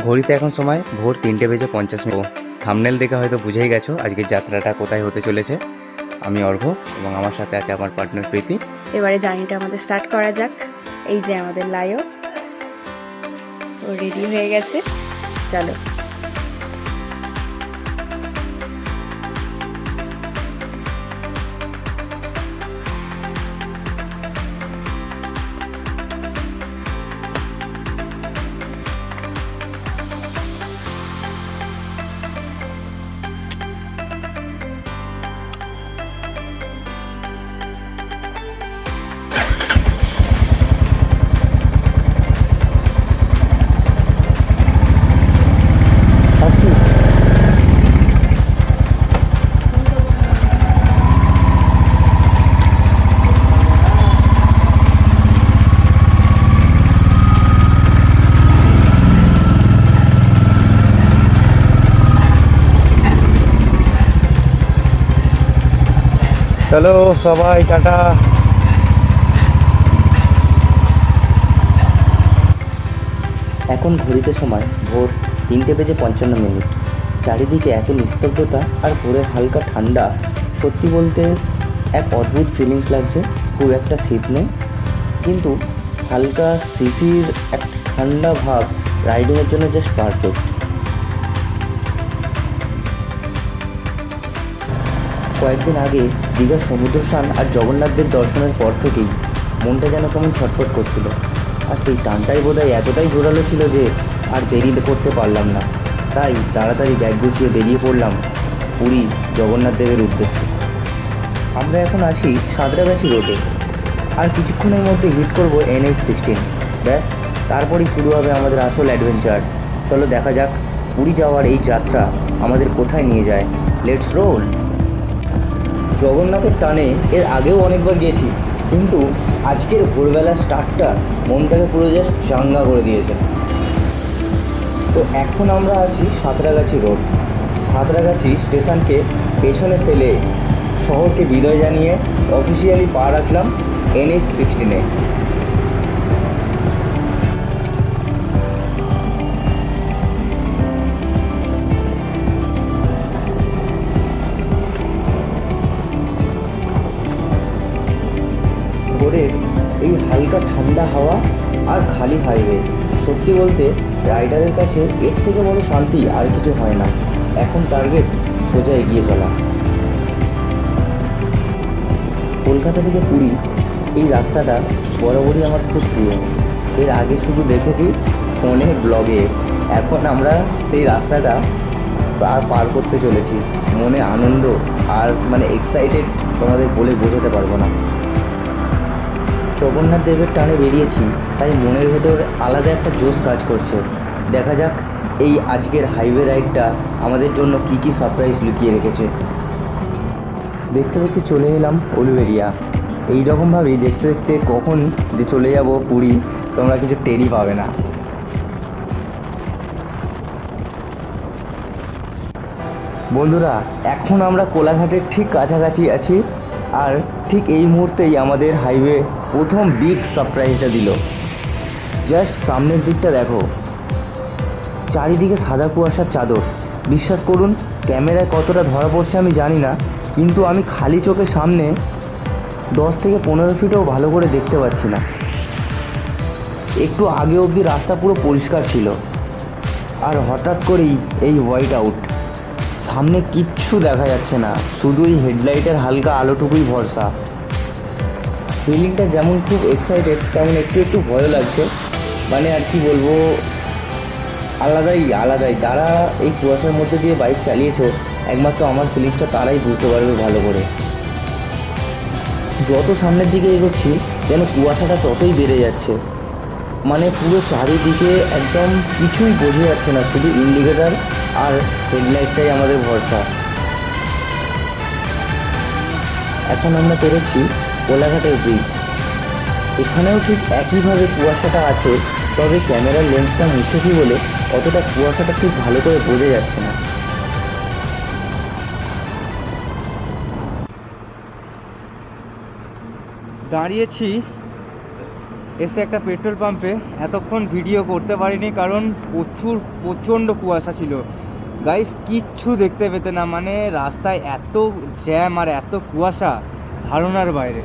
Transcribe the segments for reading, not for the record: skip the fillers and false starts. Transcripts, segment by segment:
ঘড়িতে এখন সময় ভোর 3:50। থাম্বনেল দেখে হয়তো বুঝেই গেছো আজকের যাত্রাটা কোথায় হতে চলেছে। আমি অর্ঘ্য এবং আমার সাথে আছে আমার পার্টনার প্রীতি। এবারে জার্নিটা আমাদের স্টার্ট করা যাক। এই যে আমাদের লায়ো, ও রেডি হয়ে গেছে, চলো। চলো সবাই, টাটা। এখন ঘড়িতে সময় ভোর 3:55। চারিদিকে এত নিস্তব্ধতা আর ভোরের হালকা ঠান্ডা, সত্যি বলতে এক অদ্ভুত ফিলিংস লাগছে। খুব একটা শীত নেই, কিন্তু হালকা শিশির এক ঠান্ডা ভাব রাইডিংয়ের জন্য জাস্ট পারফেক্ট। কয়েকদিন আগে দীঘার সমুদ্র স্নান আর জগন্নাথদের দর্শনের পর থেকেই মনটা যেন কেমন ছটফট করছিল। আর সেই টানটাই বোধহয় এতটাই জোরালো ছিল যে আর দেরি করতে পারলাম না। তাই তাড়াতাড়ি ব্যাগ গুছিয়ে বেরিয়ে পড়লাম পুরী জগন্নাথ দেবের উদ্দেশ্যে। আমরা এখন আছি সাঁতরাগাছি রোডে, আর কিছুক্ষণের মধ্যে হিট করব NH-16। ব্যাস, তারপরেই শুরু হবে আমাদের আসল অ্যাডভেঞ্চার। চলো দেখা যাক পুরী যাওয়ার এই যাত্রা আমাদের কোথায় নিয়ে যায়। Let's role. জগন্নাথের টানে এর আগেও অনেকবার গিয়েছি, কিন্তু আজকের ভোরবেলা স্টার্টটা মনটাকে পুরো জাস্ট চাঙ্গা করে দিয়েছে। তো এখন আমরা আছি সাঁতরাগাছি রোড। সাঁতরাগাছি স্টেশনকে পেছনে ফেলে শহরকে বিদায় জানিয়ে অফিসিয়ালি পা রাখলাম NH-16-এ। ভোরের এই হালকা ঠান্ডা হাওয়া আর খালি হাইওয়ে, সত্যি বলতে রাইডারের কাছে এর থেকে বড় শান্তি আর কিছু হয় না। এখন টার্গেট সোজা এগিয়ে চলা। কলকাতা থেকে পুরী এই রাস্তাটা বরাবরই আমার খুব প্রিয়। এর আগে শুধু দেখেছি ফোনে, ব্লগে। এখন আমরা সেই রাস্তাটা পার করতে চলেছি। মনে আনন্দ আর এক্সাইটেড তোমাদের বলে বোঝাতে পারবো না। জগন্নাথ দেবের টানে বেরিয়েছি, তাই মনের ভেতর আলাদা একটা জোশ কাজ করছে। দেখা যাক এই আজকের হাইওয়ে রাইডটা আমাদের জন্য কি কি সারপ্রাইজ লুকিয়ে রেখেছে। দেখতে দেখতে চলে এলাম উলুবেড়িয়া। এইরকমভাবেই দেখতে দেখতে কখন যে চলে যাব পুরী তোমরা কিছু টেরই পাবে না। বন্ধুরা, এখন আমরা কোলাঘাটের ঠিক কাছাকাছি আছি, আর ঠিক এই মুহূর্তেই আমাদের হাইওয়ে প্রথম বিগ সারপ্রাইজটা দিল। জাস্ট সামনের দিকটা দেখো, চারিদিকে সাদা কুয়াশার চাদর। বিশ্বাস করুন, ক্যামেরায় কতটা ধরা পড়ছে আমি জানি না, কিন্তু আমি খালি চোখের সামনে 10 থেকে 15 ফিটও ভালো করে দেখতে পাচ্ছি না। একটু আগে অবধি রাস্তা পুরো পরিষ্কার ছিল, আর হঠাৎ করেই এই হোয়াইট আউট। সামনে কিচ্ছু দেখা যাচ্ছে না, শুধুই হেডলাইটের হালকা আলোটুকুই ভরসা। ফিলিংটা যেমন খুব এক্সাইটেড, তেমন একটু একটু ভয়ও লাগছে। আর কি বলবো, আলাদাই। যারা এই কুয়াশার মধ্যে দিয়ে বাইক চালিয়েছো, একমাত্র আমার ফিলিংসটা তারাই বুঝতে পারবে ভালো করে। যত সামনের দিকে এগোচ্ছি যেন কুয়াশাটা ততই বেড়ে যাচ্ছে। পুরো চারিদিকে একদম কিছুই বোঝা যাচ্ছে না, শুধু ইন্ডিকেটার আর হেডলাইটটাই আমাদের ভরসা। এখন আমরা পেরেছি কোলাঘাটের ব্রিজ। এখানেও ঠিক একইভাবে কুয়াশাটা আছে, তবে ক্যামেরার লেন্সটা মুছেছি বলে অতটা কুয়াশাটা ঠিক ভালো করে বোঝা যাচ্ছে না। দাঁড়িয়েছি এসে একটা পেট্রোল পাম্পে এতক্ষণ ভিডিও করতে পারিনি কারণ প্রচণ্ড কুয়াশা ছিল গাইস, কিচ্ছু দেখতে পেতে না, মানে রাস্তায় এত জ্যাম আর এত কুয়াশা ধারণার বাইরে।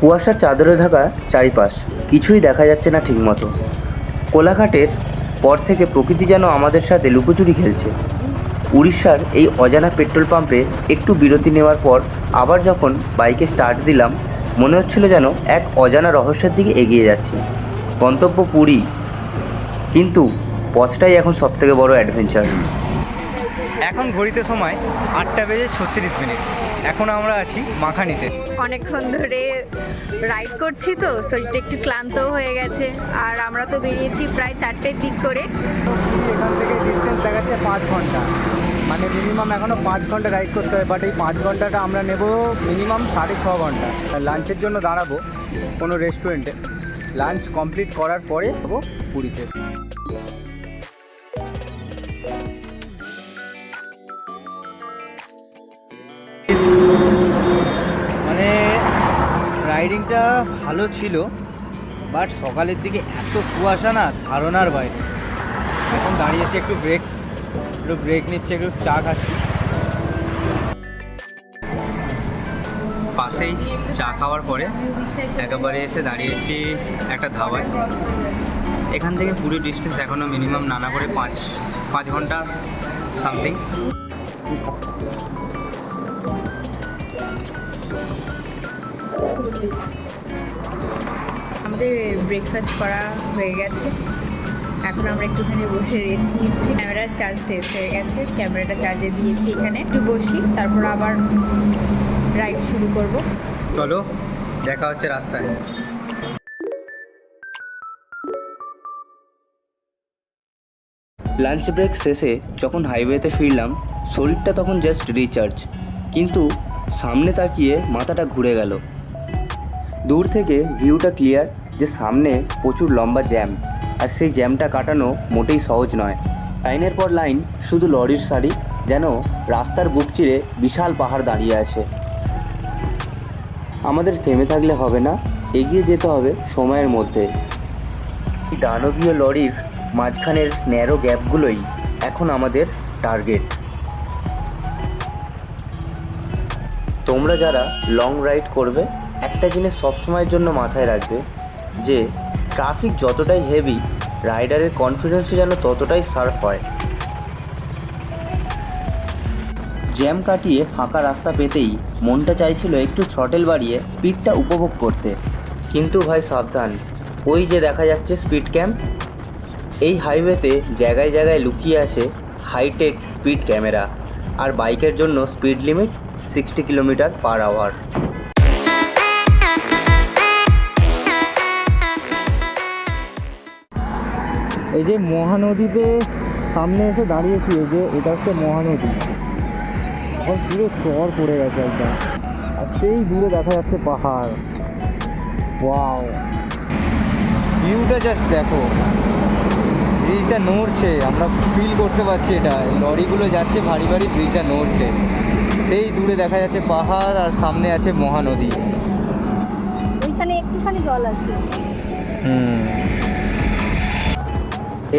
কুয়াশার চাদরে ঢাকা চারিপাশ, কিছুই দেখা যাচ্ছে না ঠিকমতো। কোলাঘাটের পর থেকে প্রকৃতি যেন আমাদের সাথে লুকোচুরি খেলছে। উড়িষ্যার এই অজানা পেট্রোল পাম্পে একটু বিরতি নেওয়ার পর আবার যখন বাইকে স্টার্ট দিলাম, মনে হচ্ছিল যেন এক অজানা রহস্যের দিকে এগিয়ে যাচ্ছি। গন্তব্য পুরী, কিন্তু পথটাই এখন সবথেকে বড় অ্যাডভেঞ্চার। এখন ঘড়িতে সময় 8:36। এখন আমরা আছি মাখানিতে। অনেকক্ষণ ধরে রাইড করছি তো শরীরটা একটু ক্লান্ত হয়ে গেছে, আর আমরা তো বেরিয়েছি প্রায় 4টের দিক করে। এখান থেকে ডিস্টেন্স দেখাচ্ছে 5 ঘন্টা, মানে মিনিমাম এখনও 5 ঘন্টা রাইড করতে হবে। বাট এই 5 ঘন্টাটা আমরা নেব মিনিমাম 6.5 ঘন্টা। লাঞ্চের জন্য দাঁড়াবো কোনো রেস্টুরেন্টে, লাঞ্চ কমপ্লিট করার পরে যাবো পুরীতে। মানে রাইডিংটা ভালো ছিল, বাট সকালের দিকে এত কুয়াশা না ধারণার বাইরে। এখন দাঁড়িয়েছি একটু ব্রেক নিচ্ছে, একটু চা খাচ্ছি। পাশেই চা খাওয়ার পরে একেবারে এসে দাঁড়িয়েছি একটা ধাবায়। এখান থেকে পুরো ডিস্টেন্স এখনও মিনিমাম নানা করে 5 ঘন্টা সামথিং। আমাদের ব্রেকফাস্ট করা হয়ে গেছে, এখন আমরা একটুখানি বসে রেস্ট নিচ্ছি। ক্যামেরার চার্জ শেষ হয়ে গেছে, ক্যামেরাটা চার্জে দিয়েছি এখানে। একটু বসি, তারপর আবার রাইড শুরু করব। চলো দেখা হচ্ছে রাস্তায়। লাঞ্চ ব্রেক শেষে যখন হাইওয়েতে ফিরলাম, শরীরটা তখন জাস্ট রিচার্জ, কিন্তু সামনে তাকিয়ে মাথাটা ঘুরে গেল। দূর থেকে ভিউটা ক্লিয়ার যে সামনে প্রচুর লম্বা জ্যাম, আর সেই জ্যামটা কাটানো মোটেই সহজ নয়। লাইনের পর লাইন শুধু লরির সারি, যেন রাস্তার বুক চিরে বিশাল পাহাড় দাঁড়িয়ে আছে। আমাদের থেমে থাকলে হবে না, এগিয়ে যেতে হবে সময়ের মধ্যে। এই দানবীয় লরির মাঝখানের ন্যারো গ্যাপগুলোই এখন আমাদের টার্গেট। তোমরা যারা লং রাইড করবে, একটা জিনিস সবসময়ের জন্য মাথায় রাখবে যে ট্রাফিক যতটাই হেভি, রাইডারের কনফিডেন্সও যেন ততটাই শার্প হয়। জ্যাম কাটিয়ে ফাঁকা রাস্তা পেতেই মনটা চাইছিল একটু থ্রটেল বাড়িয়ে স্পিডটা উপভোগ করতে, কিন্তু ভাই সাবধান, ওই যে দেখা যাচ্ছে স্পিড ক্যাম্প। এই হাইওয়েতে জায়গায় জায়গায় লুকিয়ে আছে হাইটেক স্পিড ক্যামেরা, আর বাইকের জন্য স্পিড লিমিট 60 কিলোমিটার/আওয়ার। এই যে মহানদীতে সামনে এসে দাঁড়িয়েছি, এই যে এটা হচ্ছে মহানদী। এখন পুরো চর পড়ে গেছে একদম, আর সেই দূরে দেখা যাচ্ছে পাহাড়। ওয়াও, ভিউটা জাস্ট দেখো। ব্রিজটা নড়ছে, আমরা ফিল করতে পারছি এটা। লরিগুলো যাচ্ছে ভারী ভারী, ব্রিজটা নড়ছে। সেই দূরে দেখা যাচ্ছে পাহাড়, আর সামনে আছে মহানদী। ওইখানে একটুখানি জল আছে।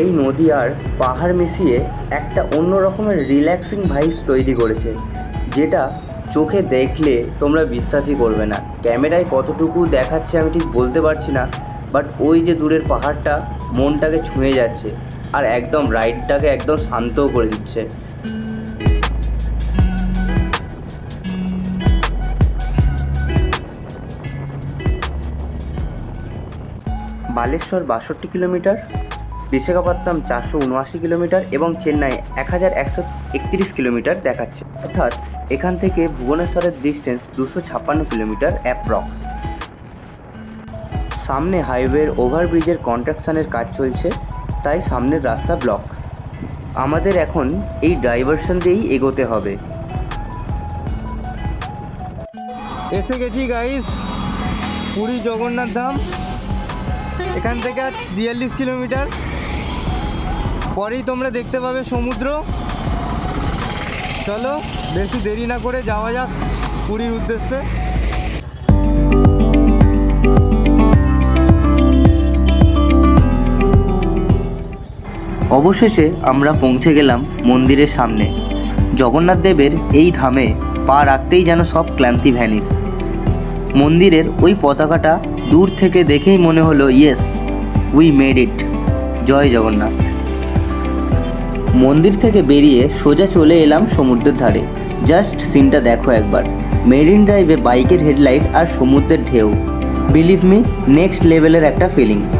এই নদী আর পাহাড় মিশিয়ে একটা অন্য রকমের রিল্যাক্সিং ভাইবস তৈরি করেছে, যেটা চোখে দেখলে তোমরা বিশ্বাসই করবে না। ক্যামেরায় কতটুকু দেখাচ্ছে আমি ঠিক বলতে পারছি না, বাট ওই যে দূরের পাহাড়টা মনটাকে ছুঁয়ে যাচ্ছে, আর একদম রাইডটাকে একদম শান্তও করে দিচ্ছে। বালেশ্বর 62 কিলোমিটার, বিশাখাপত্তনম 479 কিলোমিটার এবং চেন্নাই 1131 কিলোমিটার দেখাচ্ছে। অর্থাৎ এখান থেকে ভুবনেশ্বরের ডিস্টেন্স 256 কিলোমিটার অ্যাপ্রক্স। সামনে হাইওয়ের ওভারব্রিজের কনস্ট্রাকশনের কাজ চলছে, তাই সামনের রাস্তা ব্লক। আমাদের এখন এই ডাইভারশন দিয়েই এগোতে হবে। এসে গেছি গাইস পুরী জগন্নাথ ধাম। এখান থেকে 42 কিলোমিটার পরেই তোমরা দেখতে পাবে সমুদ্র। চলো বেশি দেরি না করে যাওয়া যাক পুরীর উদ্দেশ্যে। অবশেষে আমরা পৌঁছে গেলাম মন্দিরের সামনে। জগন্নাথ দেবের এই ধামে পা রাখতেই যেন সব ক্লান্তি ভ্যানিশ। মন্দিরের ওই পতাকাটা দূর থেকে দেখেই মনে হলো ইয়েস, উই মেড ইট, জয় জগন্নাথ। মন্দির থেকে বেরিয়ে সোজা চলে এলাম সমুদ্রের ধারে। জাস্ট সিনটা দেখো একবার, মেরিন ড্রাইভে বাইকের হেডলাইট আর সমুদ্রের ঢেউ। বিলিভ মি, নেক্সট লেভেলের একটা ফিলিংস।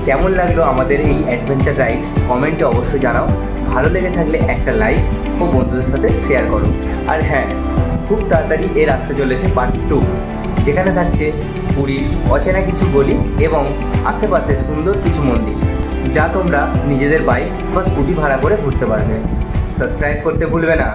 কেমন লাগলো আমাদের এই অ্যাডভেঞ্চার রাইড কমেন্টে অবশ্যই জানাও। ভালো লেগে থাকলে একটা লাইক ও বন্ধুদের সাথে শেয়ার করো। আর হ্যাঁ, খুব তাড়াতাড়ি এর আসতে চলেছে পার্ট 2, যেখানে থাকছে পুরীর অচেনা কিছু গলি এবং আশেপাশে সুন্দর কিছু মন্দির, যা তোমরা নিজেদের বাইক বা স্কুটি ভাড়া করে ঘুরতে পারবে। সাবস্ক্রাইব করতে ভুলবে না।